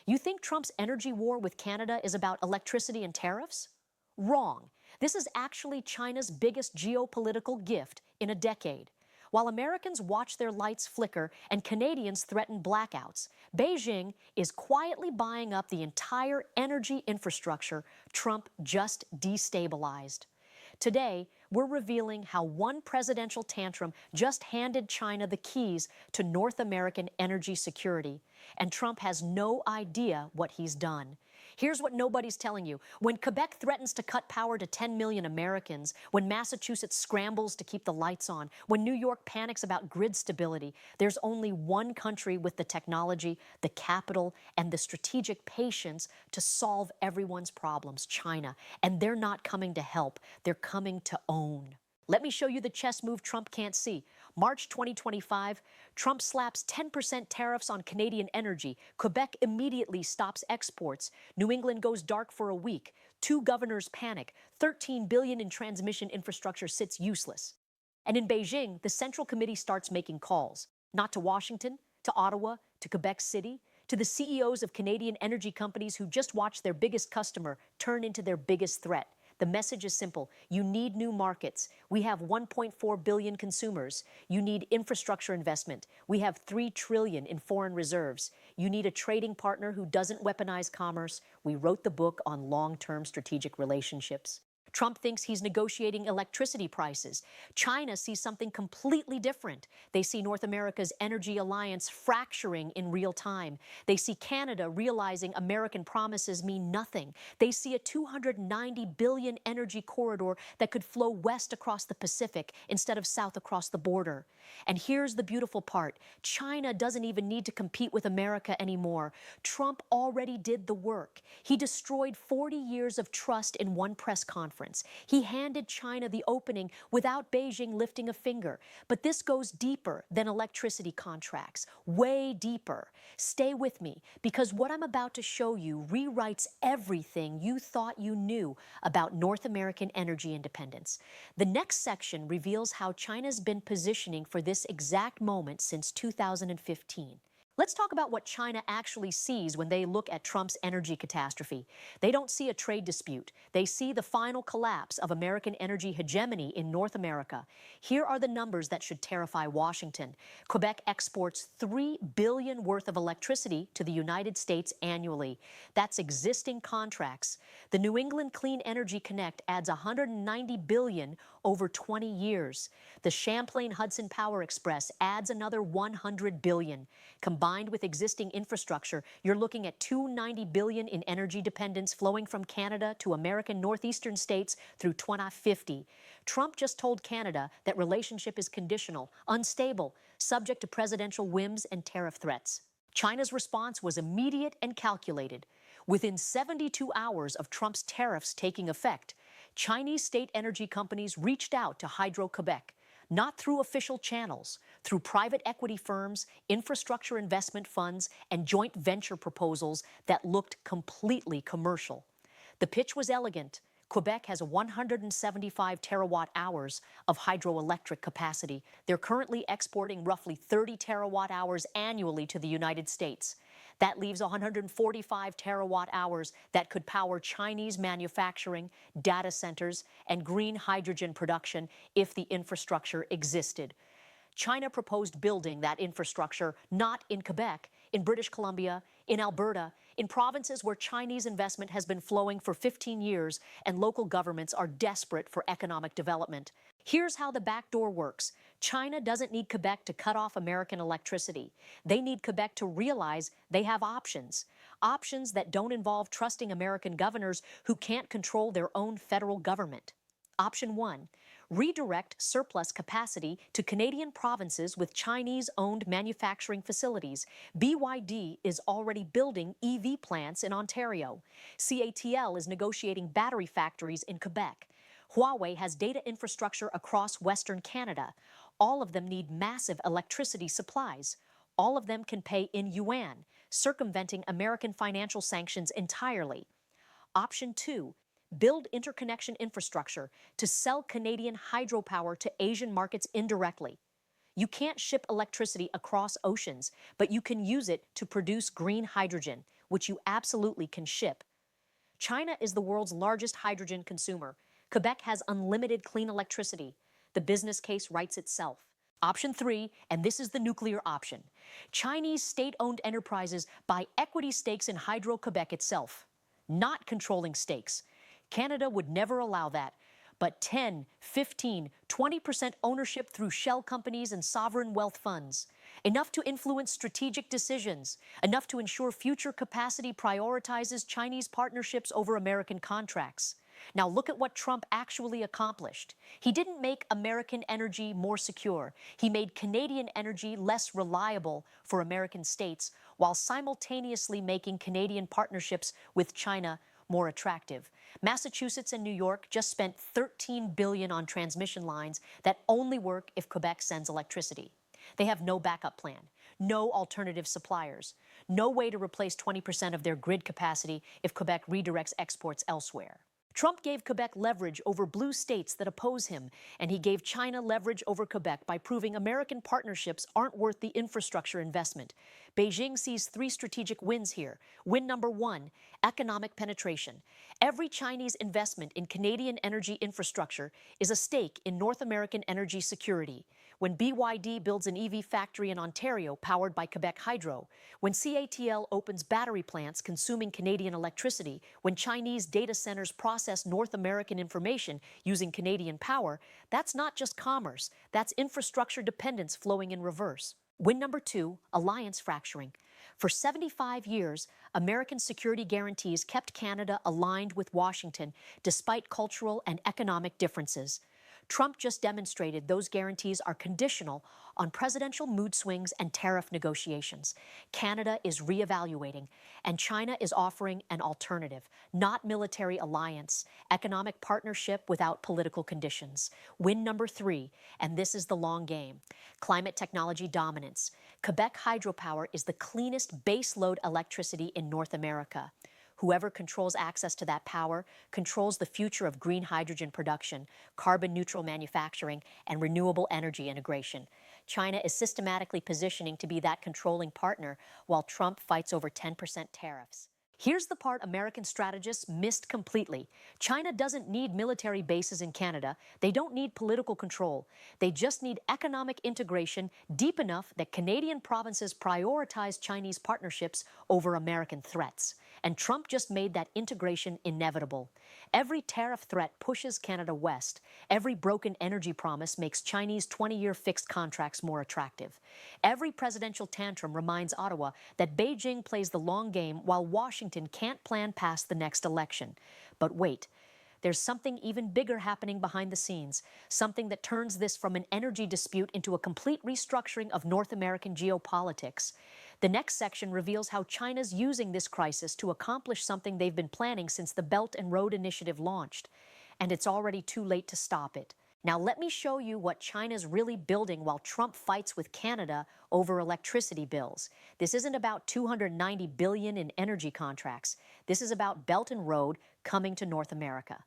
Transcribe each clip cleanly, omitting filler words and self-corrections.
You think Trump's energy war with Canada is about electricity and tariffs? Wrong. This is actually China's biggest geopolitical gift in a decade. While Americans watch their lights flicker and Canadians threaten blackouts, Beijing is quietly buying up the entire energy infrastructure Trump just destabilized. Today, we're revealing how one presidential tantrum just handed China the keys to North American energy security, and Trump has no idea what he's done. Here's what nobody's telling you. When Quebec threatens to cut power to 10 million Americans, when Massachusetts scrambles to keep the lights on, when New York panics about grid stability, there's only one country with the technology, the capital, and the strategic patience to solve everyone's problems, China. And they're not coming to help. They're coming to own. Let me show you the chess move Trump can't see. March 2025, Trump slaps 10% tariffs on Canadian energy. Quebec immediately stops exports. New England goes dark for a week. 2 governors panic. $13 billion in transmission infrastructure sits useless. And in Beijing, the Central Committee starts making calls. Not to Washington, to Ottawa, to Quebec City, to the CEOs of Canadian energy companies who just watched their biggest customer turn into their biggest threat. The message is simple. You need new markets. We have 1.4 billion consumers. You need infrastructure investment. We have 3 trillion in foreign reserves. You need a trading partner who doesn't weaponize commerce. We wrote the book on long-term strategic relationships. Trump thinks he's negotiating electricity prices. China sees something completely different. They see North America's energy alliance fracturing in real time. They see Canada realizing American promises mean nothing. They see a $290 billion energy corridor that could flow west across the Pacific instead of south across the border. And here's the beautiful part. China doesn't even need to compete with America anymore. Trump already did the work. He destroyed 40 years of trust in one press conference. He handed China the opening without Beijing lifting a finger. But this goes deeper than electricity contracts, way deeper. Stay with me, because what I'm about to show you rewrites everything you thought you knew about North American energy independence. The next section reveals how China's been positioning for this exact moment since 2015. Let's talk about what China actually sees when they look at Trump's energy catastrophe. They don't see a trade dispute. They see the final collapse of American energy hegemony in North America. Here are the numbers that should terrify Washington. Quebec exports $3 billion worth of electricity to the United States annually. That's existing contracts. The New England Clean Energy Connect adds $190 billion over 20 years. The Champlain Hudson Power Express adds another $100 billion. Combined with existing infrastructure, you're looking at $290 billion in energy dependence flowing from Canada to American northeastern states through 2050. Trump just told Canada that relationship is conditional, unstable, subject to presidential whims and tariff threats. China's response was immediate and calculated. Within 72 hours of Trump's tariffs taking effect, Chinese state energy companies reached out to Hydro-Quebec, not through official channels, through private equity firms, infrastructure investment funds, and joint venture proposals that looked completely commercial. The pitch was elegant. Quebec has 175 terawatt hours of hydroelectric capacity. They're currently exporting roughly 30 terawatt hours annually to the United States. That leaves 145 terawatt hours that could power Chinese manufacturing, data centers, and green hydrogen production if the infrastructure existed. China proposed building that infrastructure not in Quebec, in British Columbia, in Alberta, in provinces where Chinese investment has been flowing for 15 years and local governments are desperate for economic development. Here's how the backdoor works. China doesn't need Quebec to cut off American electricity. They need Quebec to realize they have options. Options that don't involve trusting American governors who can't control their own federal government. Option 1, redirect surplus capacity to Canadian provinces with Chinese-owned manufacturing facilities. BYD is already building EV plants in Ontario. CATL is negotiating battery factories in Quebec. Huawei has data infrastructure across Western Canada. All of them need massive electricity supplies. All of them can pay in yuan, circumventing American financial sanctions entirely. Option 2, build interconnection infrastructure to sell Canadian hydropower to Asian markets indirectly. You can't ship electricity across oceans, but you can use it to produce green hydrogen. which you absolutely can ship. China is the world's largest hydrogen consumer. Quebec has unlimited clean electricity. The business case writes itself. Option 3, and this is the nuclear option. Chinese state-owned enterprises buy equity stakes in Hydro-Quebec itself, not controlling stakes. Canada would never allow that. But 10, 15, 20% ownership through shell companies and sovereign wealth funds. Enough to influence strategic decisions, enough to ensure future capacity prioritizes Chinese partnerships over American contracts. Now look at what Trump actually accomplished. He didn't make American energy more secure. He made Canadian energy less reliable for American states, while simultaneously making Canadian partnerships with China more attractive. Massachusetts and New York just spent $13 billion on transmission lines that only work if Quebec sends electricity. They have no backup plan, no alternative suppliers, no way to replace 20% of their grid capacity if Quebec redirects exports elsewhere. Trump gave Quebec leverage over blue states that oppose him, and he gave China leverage over Quebec by proving American partnerships aren't worth the infrastructure investment. Beijing sees 3 strategic wins here. Win number 1, economic penetration. Every Chinese investment in Canadian energy infrastructure is a stake in North American energy security. When BYD builds an EV factory in Ontario powered by Quebec Hydro, when CATL opens battery plants consuming Canadian electricity, when Chinese data centers process North American information using Canadian power, that's not just commerce, that's infrastructure dependence flowing in reverse. Win number 2, alliance fracturing. For 75 years, American security guarantees kept Canada aligned with Washington despite cultural and economic differences. Trump just demonstrated those guarantees are conditional on presidential mood swings and tariff negotiations. Canada is reevaluating, and China is offering an alternative, not military alliance, economic partnership without political conditions. Win number 3, and this is the long game. Climate technology dominance. Quebec hydropower is the cleanest baseload electricity in North America. Whoever controls access to that power controls the future of green hydrogen production, carbon-neutral manufacturing, and renewable energy integration. China is systematically positioning to be that controlling partner while Trump fights over 10% tariffs. Here's the part American strategists missed completely. China doesn't need military bases in Canada. They don't need political control. They just need economic integration deep enough that Canadian provinces prioritize Chinese partnerships over American threats. And Trump just made that integration inevitable. Every tariff threat pushes Canada west. Every broken energy promise makes Chinese 20-year fixed contracts more attractive. Every presidential tantrum reminds Ottawa that Beijing plays the long game while Washington can't plan past the next election. But wait, there's something even bigger happening behind the scenes, something that turns this from an energy dispute into a complete restructuring of North American geopolitics. The next section reveals how China's using this crisis to accomplish something they've been planning since the Belt and Road Initiative launched, and it's already too late to stop it. Now let me show you what China's really building while Trump fights with Canada over electricity bills. This isn't about $290 billion in energy contracts. This is about Belt and Road coming to North America.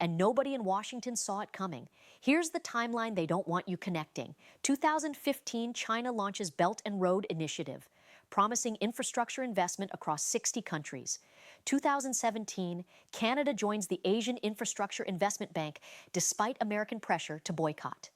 And nobody in Washington saw it coming. Here's the timeline they don't want you connecting. 2015, China launches Belt and Road Initiative, promising infrastructure investment across 60 countries. 2017, Canada joins the Asian Infrastructure Investment Bank despite American pressure to boycott.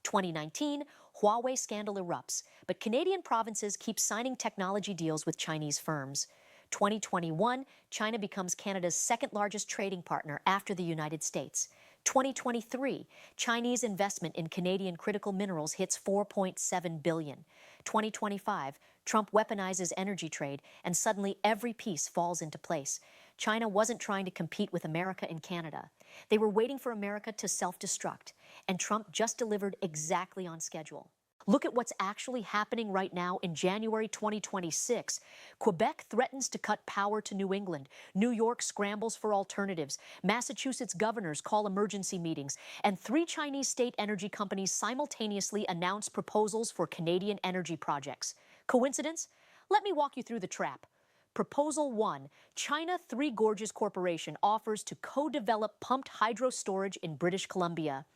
2019, Huawei scandal erupts, but Canadian provinces keep signing technology deals with Chinese firms. 2021, China becomes Canada's second-largest trading partner after the United States. 2023, Chinese investment in Canadian critical minerals hits $4.7 billion. 2025, Trump weaponizes energy trade, and suddenly every piece falls into place. China wasn't trying to compete with America and Canada. They were waiting for America to self-destruct, and Trump just delivered exactly on schedule. Look at what's actually happening right now in January 2026. Quebec threatens to cut power to New England. New York scrambles for alternatives. Massachusetts governors call emergency meetings. And 3 Chinese state energy companies simultaneously announce proposals for Canadian energy projects. Coincidence? Let me walk you through the trap. Proposal 1, China Three Gorges Corporation offers to co-develop pumped hydro storage in British Columbia.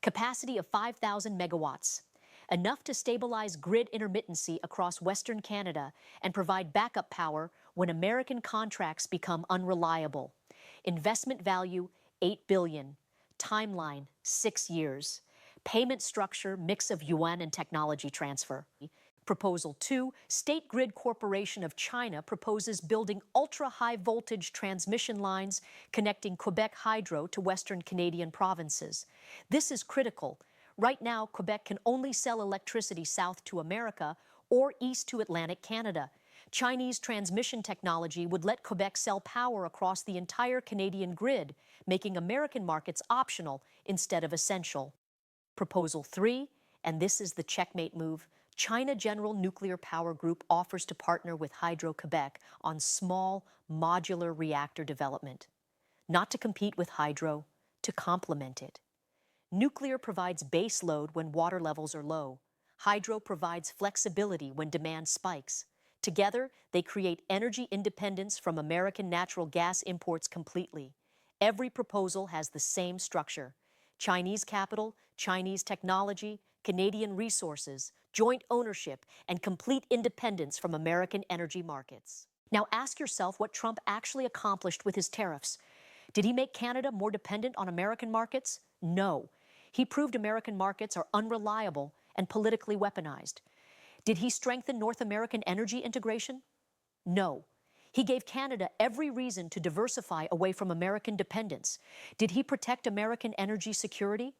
Capacity of 5,000 megawatts. enough to stabilize grid intermittency across Western Canada and provide backup power when American contracts become unreliable. Investment value, $8 billion. Timeline, 6 years. Payment structure, mix of yuan and technology transfer. Proposal 2, State Grid Corporation of China proposes building ultra-high voltage transmission lines connecting Quebec hydro to Western Canadian provinces. This is critical. Right now, Quebec can only sell electricity south to America or east to Atlantic Canada. Chinese transmission technology would let Quebec sell power across the entire Canadian grid, making American markets optional instead of essential. Proposal 3, and this is the checkmate move, China General Nuclear Power Group offers to partner with Hydro-Quebec on small, modular reactor development. Not to compete with hydro, to complement it. Nuclear provides base load when water levels are low. Hydro provides flexibility when demand spikes. Together, they create energy independence from American natural gas imports completely. Every proposal has the same structure: Chinese capital, Chinese technology, Canadian resources, joint ownership, and complete independence from American energy markets. Now ask yourself what Trump actually accomplished with his tariffs. Did he make Canada more dependent on American markets? No. He proved American markets are unreliable and politically weaponized. Did he strengthen North American energy integration? No. He gave Canada every reason to diversify away from American dependence. Did he protect American energy security?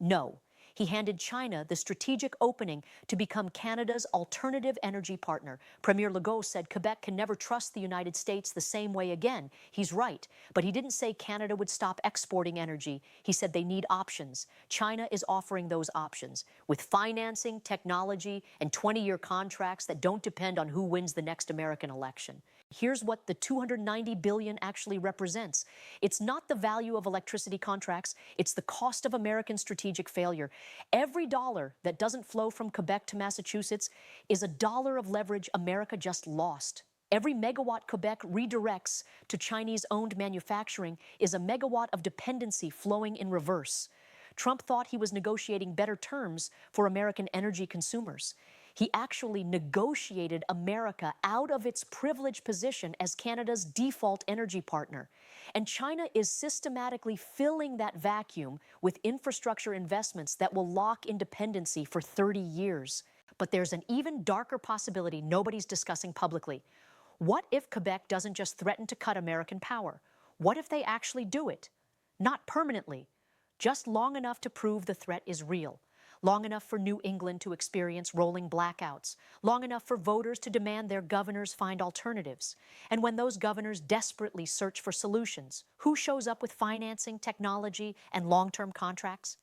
No. He handed China the strategic opening to become Canada's alternative energy partner. Premier Legault said Quebec can never trust the United States the same way again. He's right, but he didn't say Canada would stop exporting energy. He said they need options. China is offering those options with financing, technology, and 20-year contracts that don't depend on who wins the next American election. Here's what the $290 billion actually represents. It's not the value of electricity contracts, it's the cost of American strategic failure. Every dollar that doesn't flow from Quebec to Massachusetts is a dollar of leverage America just lost. Every megawatt Quebec redirects to Chinese-owned manufacturing is a megawatt of dependency flowing in reverse. Trump thought he was negotiating better terms for American energy consumers. He actually negotiated America out of its privileged position as Canada's default energy partner. And China is systematically filling that vacuum with infrastructure investments that will lock independency for 30 years. But there's an even darker possibility nobody's discussing publicly. What if Quebec doesn't just threaten to cut American power? What if they actually do it? Not permanently, just long enough to prove the threat is real. Long enough for New England to experience rolling blackouts, long enough for voters to demand their governors find alternatives. And when those governors desperately search for solutions, who shows up with financing, technology, and long-term contracts?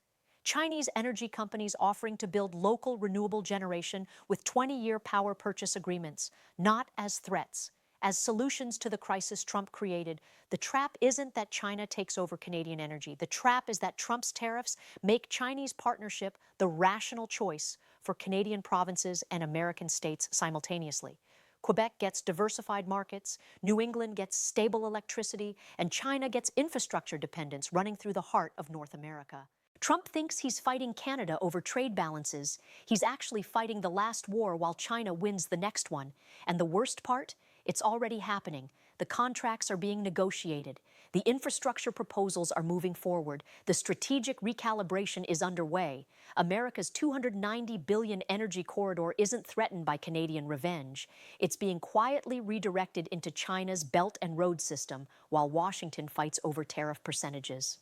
Chinese energy companies offering to build local renewable generation with 20-year power purchase agreements, not as threats, as solutions to the crisis Trump created. The trap isn't that China takes over Canadian energy. The trap is that Trump's tariffs make Chinese partnership the rational choice for Canadian provinces and American states simultaneously. Quebec gets diversified markets, New England gets stable electricity, and China gets infrastructure dependence running through the heart of North America. Trump thinks he's fighting Canada over trade balances. He's actually fighting the last war while China wins the next one. And the worst part? It's already happening. The contracts are being negotiated. The infrastructure proposals are moving forward. The strategic recalibration is underway. America's $290 billion energy corridor isn't threatened by Canadian revenge. It's being quietly redirected into China's Belt and Road system while Washington fights over tariff percentages.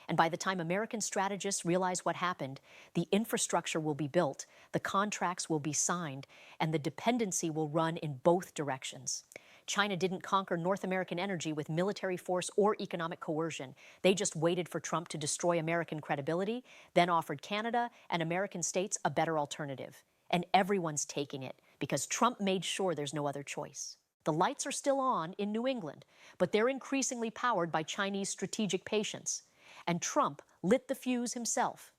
And by the time American strategists realize what happened, the infrastructure will be built, the contracts will be signed, and the dependency will run in both directions. China didn't conquer North American energy with military force or economic coercion. They just waited for Trump to destroy American credibility, then offered Canada and American states a better alternative. And everyone's taking it because Trump made sure there's no other choice. The lights are still on in New England, but they're increasingly powered by Chinese strategic patience. And Trump lit the fuse himself.